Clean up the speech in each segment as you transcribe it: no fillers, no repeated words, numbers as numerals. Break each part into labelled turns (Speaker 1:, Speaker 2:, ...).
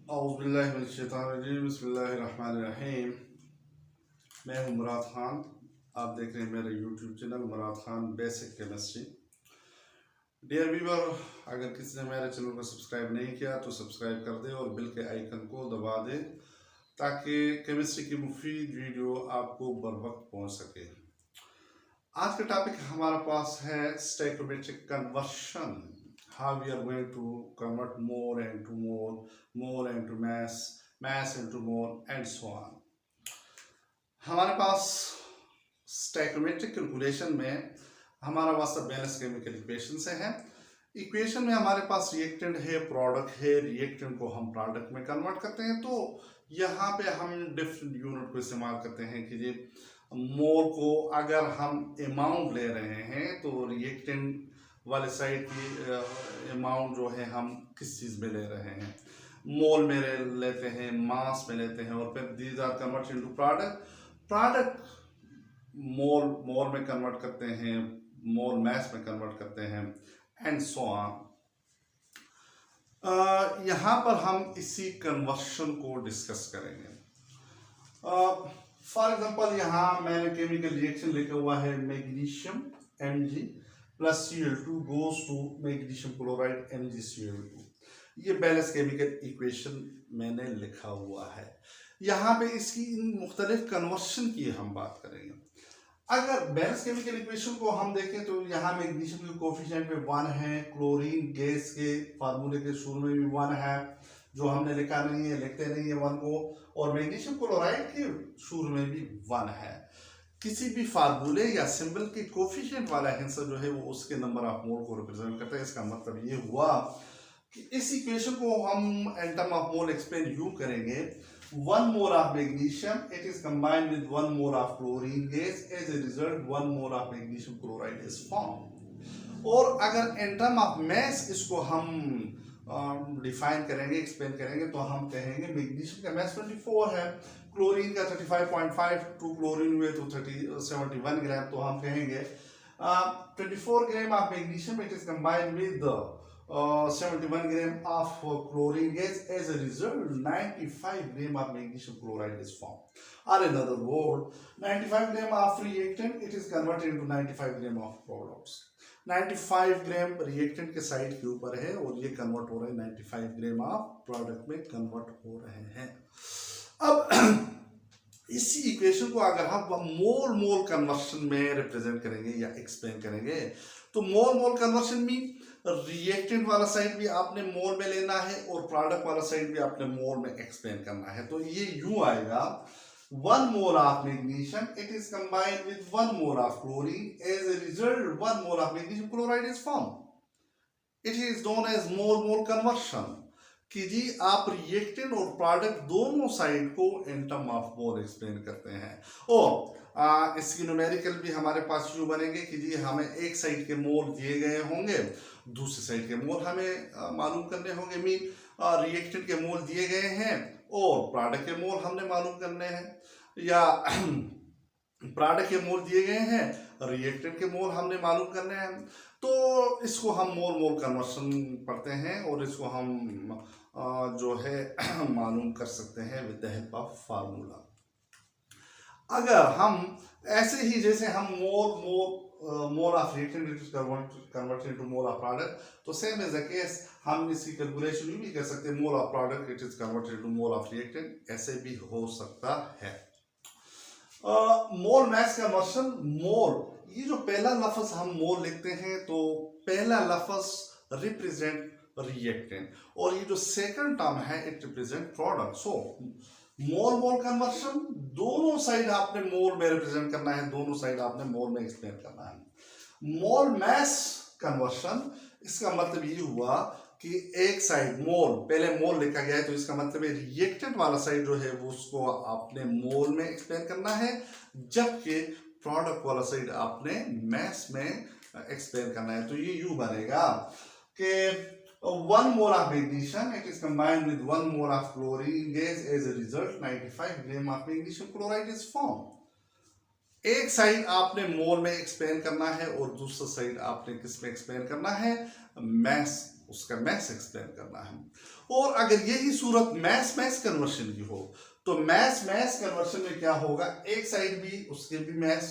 Speaker 1: औज़ुबिल्लाहि बिस्मिल्लाहिर्रहमानिर्रहीम। मैं हूं मुराद खान। आप देख रहे हैं मेरा YouTube channel Murad Khan basic chemistry. Dear viewer, अगर किसी ने मेरे चैनल को सब्सक्राइब नहीं किया तो सब्सक्राइब कर दे और बेल के आइकन को दबा दे ताकि केमिस्ट्री की मुफीद वीडियो आपको बर वक्त पहुँच सके। आज का टॉपिक हमारे पास है stoichiometric conversion. How we are going to convert more into more into mass into more, and so on. हमारे पास स्टोइकोमेट्रिक कैलकुलेशन में हमारा वास्ता बैलेंस केमिकल इक्वेशन से है। इक्वेशन में हमारे पास रिएक्टेंट है, प्रोडक्ट है, रिएक्टेंट को हम प्रोडक्ट में कन्वर्ट करते हैं। तो यहाँ पे हम डिफरेंट यूनिट को इस्तेमाल करते हैं कि जी मोल को अगर हम अमाउंट ले रहे हैं तो रिएक्टेंट वाले साइड की अमाउंट जो है हम किस चीज़ में ले रहे हैं, मोल में लेते हैं, मास में लेते हैं, और फिर these are convert into product mole में कन्वर्ट करते हैं, मोल मैस में कन्वर्ट करते हैं, एंड सो ऑन। यहाँ पर हम इसी कन्वर्शन को डिस्कस करेंगे। फॉर एग्जांपल यहाँ मैंने केमिकल रिएक्शन लिखा हुआ है magnesium Mg plus Cl2 goes to magnesium chloride MgCl2। ये बैलेंस केमिकल इक्वेशन मैंने लिखा हुआ है। यहाँ पे इसकी इन मुख्तलिफ कन्वर्शन की हम बात करेंगे। अगर बैलेंस केमिकल इक्वेशन को हम देखें तो यहाँ मैग्नीशियम के कोफिशिएंट में 1 है, क्लोरीन गैस के फार्मूले के शुरू में भी 1 है, जो हमने लिखा नहीं है, लिखते नहीं है 1 को, और मैग्नीशियम क्लोराइड के शुरू में भी 1 है। किसी भी फार्मूले या सिंबल के कोफिशिएंट वाला हिस्सा जो है वो उसके नंबर ऑफ मोल को रिप्रेजेंट करता है। इसका मतलब ये हुआ कि इस इक्वेशन को हम in term of mole explain यूं करेंगे, 1 mole of magnesium it is combined with 1 mole of chlorine gas, as a result 1 mole of magnesium chloride is form. और अगर इन टर्म ऑफ मैस इसको हम डिफाइन करेंगे, एक्सप्लेन करेंगे, तो हम कहेंगे मैग्नीशियम का मैस 24 है, क्लोरीन का 35.5, 2 क्लोरीन हुए तो 71 ग्राम, तो हम कहेंगे 24 gram of magnesium it is combined with 71 gram of chlorine gas, as a result 95 gram of magnesium chloride is formed, or in other words 95 gram of reactant it is converted into 95 gram of products। 95 gram reactant के side के ऊपर है और ये convert हो रहे हैं 95 gram of product में कन्वर्ट हो रहे हैं। अब इसी इक्वेशन को अगर हम मोल कन्वर्शन में रिप्रेजेंट करेंगे या एक्सप्लेन करेंगे तो मोल कन्वर्शन में रिएक्टेंट वाला साइड भी आपने मोल में लेना है और प्रोडक्ट वाला साइड भी आपने मोल में एक्सप्लेन करना है। तो ये यूं आएगा, 1 mole of magnesium it is combined with 1 mole of chlorine, as a result 1 mole of magnesium chloride is formed। it is known as mole conversion कि जी आप रिएक्टेंट और प्रोडक्ट दोनों साइड को इन टर्म ऑफ मोल एक्सप्लेन करते हैं। और इसकी numerical भी हमारे पास यूं बनेंगे कि जी हमें एक साइड के मोल दिए गए होंगे, दूसरी साइड के मोल हमें मालूम करने होंगे। मीन रिएक्टेंट के मोल दिए गए हैं और प्रोडक्ट के मोल हमने मालूम करने हैं, या प्रोडक्ट के मोल दिए गए हैं, रिएक्टेंट के मोल हमने मालूम करने हैं। तो इसको हम मोल कन्वर्शन पढ़ते हैं और इसको हम जो है मालूम कर सकते हैं with the help of formula. अगर हम ऐसे ही जैसे हम mole of reactant converted into mole of product, तो सेम इज द केस हम इसकी कैलकुलेशन भी कर सकते हैं, mole of product it is converted into mole of reactant, ऐसे भी हो सकता है। मोल मैस कन्वर्शन, मोल, ये जो पहला लफ्ज हम मोल लिखते हैं तो पहला लफ्ज रिप्रेजेंट रिएक्टेंट और ये जो सेकंड टर्म है it represent product. So mole conversion दोनों साइड आपने मोल में रिप्रेजेंट करना है, दोनों साइड आपने मोल में एक्सप्लेन करना है। मोल मैस कन्वर्शन, इसका मतलब ये हुआ कि एक साइड मोल, पहले मोल लिखा गया है तो इसका मतलब है रिएक्टेंट वाला साइड जो है वो उसको आपने मोल में एक्सप्लेन करना है, जबकि प्रोडक्ट वाला साइड आपने मैस में एक्सप्लेन करना है। तो ये यूं बनेगा कि 1 mole of magnesium it is combined with 1 mole of chlorine gas, as a result 95 gram of magnesium chloride is formed। एक साइड आपने मोल में एक्सप्लेन करना है और दूसरा साइड आपने किस में एक्सप्लेन करना है, मैस उसका मैथ्स एक्सप्लेन करना है। और अगर यही सूरत मैथ्स कन्वर्शन की हो तो मैथ्स कन्वर्शन में क्या होगा, एक साइड भी उसके भी मैथ्स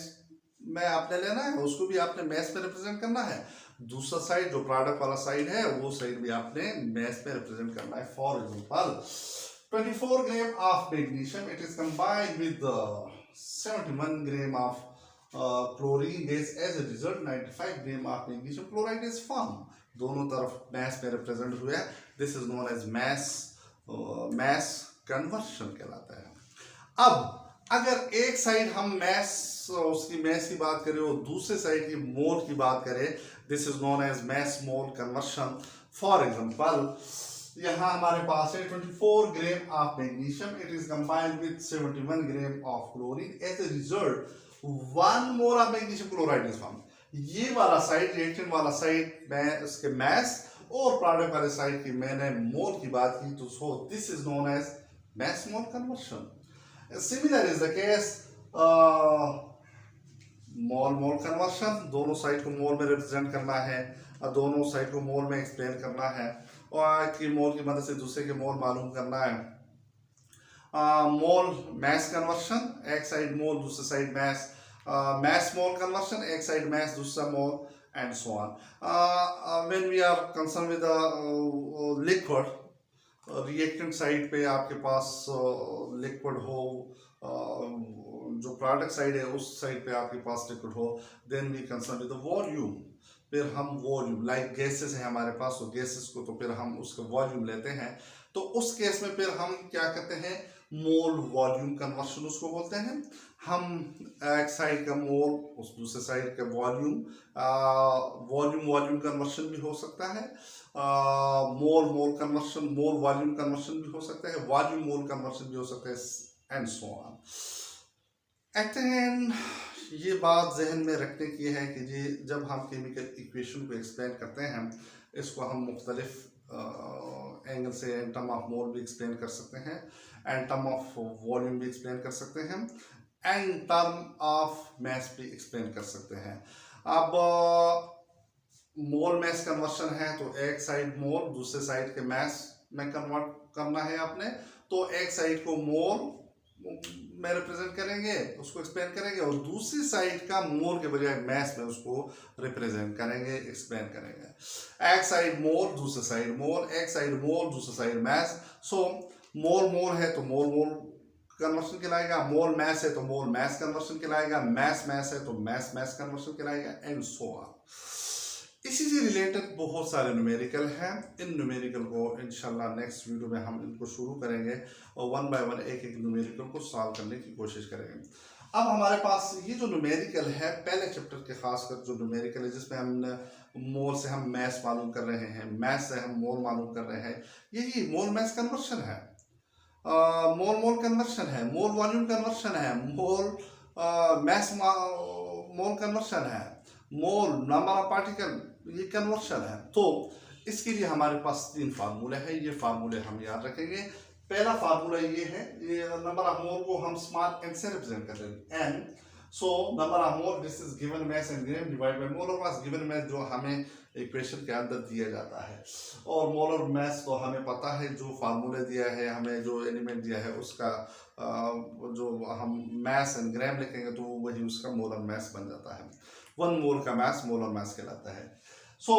Speaker 1: में आपने लेना है, उसको भी आपने मैथ्स में रिप्रेजेंट करना है, दूसरा साइड जो प्रोडक्ट वाला साइड है वो साइड भी आपने मैथ्स में रिप्रेजेंट करना है। For example 24 gram of magnesium, it is combined with 71 gram of chlorine gas. As a result 95 gram of magnesium chloride is formed. दोनों तरफ mass में represent हुए हैं. This is known as mass conversion कहलाता है। अब अगर एक साइड हम उसकी मैस की बात करें और दूसरे साइड की मोल की बात करें, this is known as mass mole conversion. For example यहाँ हमारे पास है 24 gram of magnesium, it is combined with 71 gram of chlorine. As a result 1 mole of magnesium chloride is form. ये वाला साइड, रिएक्टेंट वाला साइड में उसके mess और प्रोडक्ट वाले साइड की मैंने मोल की बात की, तो so this is known as mass mole conversion. Similar is the case mole conversion. दोनों साइड को मोल में रिप्रेजेंट करना है, दोनों साइड को मोल में एक्सप्लेन करना है और की मोल की मदद से दूसरे के मोल मालूम करना है। मोल मैस कन्वर्शन, एक साइड मोल दूसरे side mass, mass mole conversion, एक साइड मैस दूसरा mole, and so on. When we are concern with liquid, reactant side पे आपके पास लिक्विड हो, जो प्रोडक्ट साइड है उस साइड पे आपके पास लिक्विड हो, then we concern with the volume. फिर हम वॉल्यूम, लाइक गैसेस है हमारे पास, तो गैसेस को तो फिर हम उसका वॉल्यूम लेते हैं, तो उस केस में फिर हम क्या करते हैं, मोल वॉल्यूम कन्वर्शन उसको बोलते हैं। हम एक साइड का मोल उस दूसरे साइड का वॉल्यूम, वॉल्यूम कन्वर्शन भी हो सकता है, मोल कन्वर्शन, मोल वॉल्यूम कन्वर्शन भी हो सकता है, वॉल्यूम मोल कन्वर्शन भी हो सकता है, एंड सो ऑन। एंड ये बात जहन में रखने की है कि जी जब हम केमिकल इक्वेशन को एक्सप्लेन करते हैं, इसको हम मुख्तलिफ एंगल से एन टर्म ऑफ मोल भी एक्सप्लेन कर सकते हैं, एन टर्म ऑफ वॉल्यूम भी एक्सप्लेन कर सकते हैं, एन टर्म ऑफ मैस भी एक्सप्लेन कर सकते हैं। अब मोल मैस कन्वर्शन है तो एक साइड मोल दूसरे साइड के मैस में कन्वर्ट करना है आपने, तो एक साइड को मोल में रिप्रेजेंट करेंगे, उसको एक्सप्लेन करेंगे, और दूसरी साइड का मोल के बजाय मैस में उसको रिप्रेजेंट करेंगे, एक्सप्लेन करेंगे। एक साइड मोल दूसरे साइड मोल, एक साइड मोल दूसरे साइड मैस। सो मोल है तो मोल कन्वर्शन कहलाएगा, मोल मैस है तो मोल मैस कन्वर्शन कहलाएगा, मैस है तो मैस कन्वर्शन कहलाएगा, एंड सो ऑन। इसी से रिलेटेड बहुत सारे न्यूमेरिकल हैं। इन न्यूमेरिकल को इंशाल्लाह नेक्स्ट वीडियो में हम इनको शुरू करेंगे और 1 बाय 1 एक न्यूमेरिकल को सॉल्व करने की कोशिश करेंगे। अब हमारे पास ये जो न्यूमेरिकल है, पहले चैप्टर के खासकर जो न्यूमेरिकल है जिसमें हम मोल से हम मैस मालूम कर रहे हैं, मैस से हम मोल मालूम कर रहे हैं, यही मोल मैस कन्वर्शन है, मोल कन्वर्शन है, मोल वॉल्यूम कन्वर्शन है, मोल मैस मोल कन्वर्शन है, मोल नंबर ऑफ पार्टिकल ये कन्वर्शन है। तो इसके लिए हमारे पास 3 फार्मूले हैं, ये फार्मूले हम याद रखेंगे। पहला फार्मूला ये है, ये नंबर ऑफ मोल को हम स्मॉल एन से रिप्रेजेंट कर रहे हैं, N. So number of mole this is given mass in gram divide by molar mass, given mass जो हमें इक्वेशन के अंदर दिया जाता है, और मोलर मैस तो हमें पता है, जो फार्मूले दिया है हमें, जो एलिमेंट दिया है उसका जो हम मैस इन ग्राम लिखेंगे तो वही उसका मोलर मैस बन जाता है। 1 मोल का मैस मोलर मैस कहलाता है। सो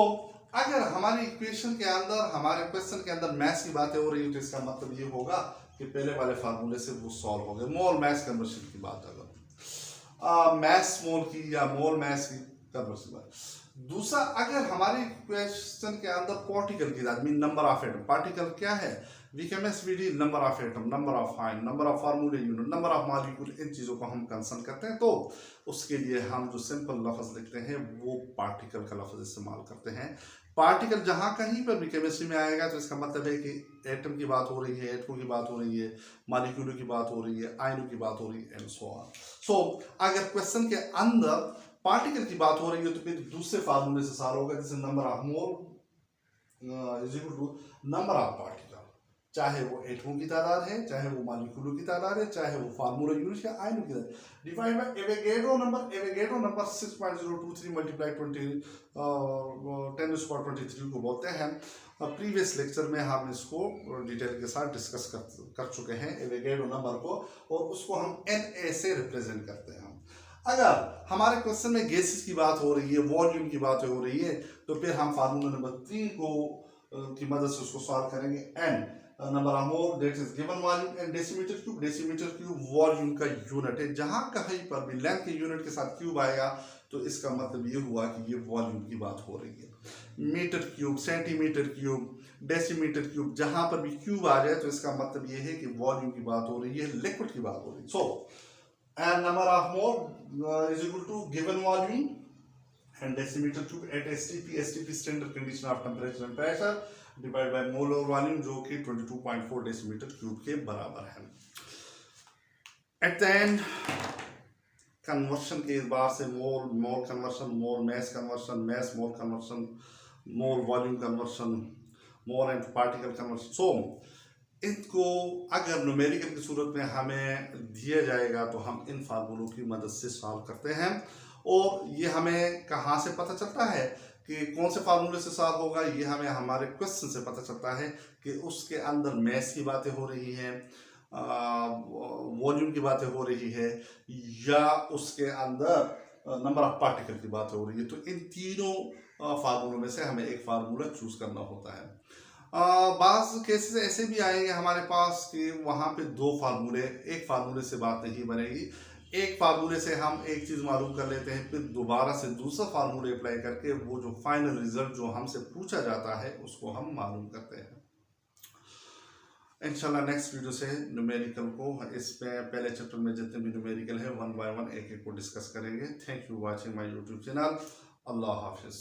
Speaker 1: अगर हमारी इक्वेशन के अंदर, हमारे क्वेश्चन के अंदर मैस की बातें हो रही है तो इसका मतलब ये होगा कि पहले वाले फार्मूले से वो सॉल्व हो गए। मोल मैस कन्वर्शन की बात अगर मैस मोल की या मोल मैस की कन्वर्शन बात। दूसरा, अगर हमारे क्वेश्चन के अंदर पार्टिकल की बात, mean number of atom, particle क्या है, VKMSVD, number of atom, number of ion, number of फार्मूले यूनिट, नंबर ऑफ मॉलिक्यूल, इन चीज़ों को हम कंसर्न करते हैं, तो उसके लिए हम जो सिंपल लफ्ज़ लिखते हैं वो पार्टिकल का लफ्ज़ इस्तेमाल करते हैं। पार्टिकल जहाँ कहीं पर भी केमिस्ट्री में आएगा तो इसका मतलब है कि एटम की बात हो रही है, एटमों की बात हो रही है, मॉलिक्यूलों की बात हो रही है, आयनों की बात हो रही है, एंड सो ऑन। सो अगर क्वेश्चन के अंदर पार्टिकल की बात हो रही है तो फिर दूसरे फार्मूले से सॉल्व होगा, जैसे number of mole is equal to number of particle, चाहे वो एटमों की तादाद है, चाहे वो मॉलिक्यूलों की तादाद है, चाहे वो फार्मूला यूनिट या आयनों की तादाद, divide by Avogadro number 6.023 multiply 10⁻23 को बोलते हैं प्रीवियस लेक्चर में हम इसको डिटेल के साथ डिस्कस कर चुके हैं एवोगैड्रो नंबर को, और उसको हम Na से रिप्रेजेंट करते हैं। अगर हमारे क्वेश्चन में गैसेस की बात हो रही है, वॉल्यूम की बात हो रही है, तो फिर हम फार्मूला नंबर 3 को की मदद से उसको सॉल्व करेंगे। N number of mole that is given volume and decimetre cube volume का यूनिट है। जहां कहीं पर भी लेंथ के यूनिट के साथ क्यूब आएगा तो इसका मतलब ये हुआ कि ये वॉल्यूम की बात हो रही है। Metre cube, centimetre cube, decimetre cube, जहां पर भी क्यूब आ जाए तो इसका मतलब ये है कि वॉल्यूम की बात हो रही है, लिक्विड की बात हो रही है। सो and number of mole is equal to given volume and decimeter cube at STP standard condition of temperature and pressure divided by molar volume जो कि 22.4 decimeter cube के बराबर है। At the end कन्वर्शन के इस बार से mole conversion, mole mass conversion, mass mole conversion, mole volume conversion, mole and particle conversion. So इनको अगर न्यूमेरिकल की सूरत में हमें दिया जाएगा तो हम इन फार्मूलों की मदद से सॉल्व करते हैं। और ये हमें कहाँ से पता चलता है कि कौन से फार्मूले से सॉल्व होगा, ये हमें हमारे क्वेश्चन से पता चलता है कि उसके अंदर मैस की बातें हो रही हैं, वॉल्यूम की बातें हो रही है, या उसके अंदर नंबर ऑफ पार्टिकल की बात हो रही है। तो इन तीनों फार्मूलों में से हमें एक फार्मूला चूज करना होता है। बाज़ केसेस ऐसे भी आएंगे हमारे पास कि वहाँ पे दो फार्मूले, एक फार्मूले से बात नहीं बनेगी, एक फार्मूले से हम एक चीज़ मालूम कर लेते हैं, फिर दोबारा से दूसरा फार्मूले अप्लाई करके वो जो फाइनल रिजल्ट जो हमसे पूछा जाता है उसको हम मालूम करते हैं। इंशाल्लाह नेक्स्ट वीडियो से न्यूमेरिकल को, इसमें पहले चैप्टर में जितने भी न्यूमेरिकल है 1 बाय 1 एक एक को डिस्कस करेंगे। Thank you watching my YouTube channel. अल्लाह हाफिज़।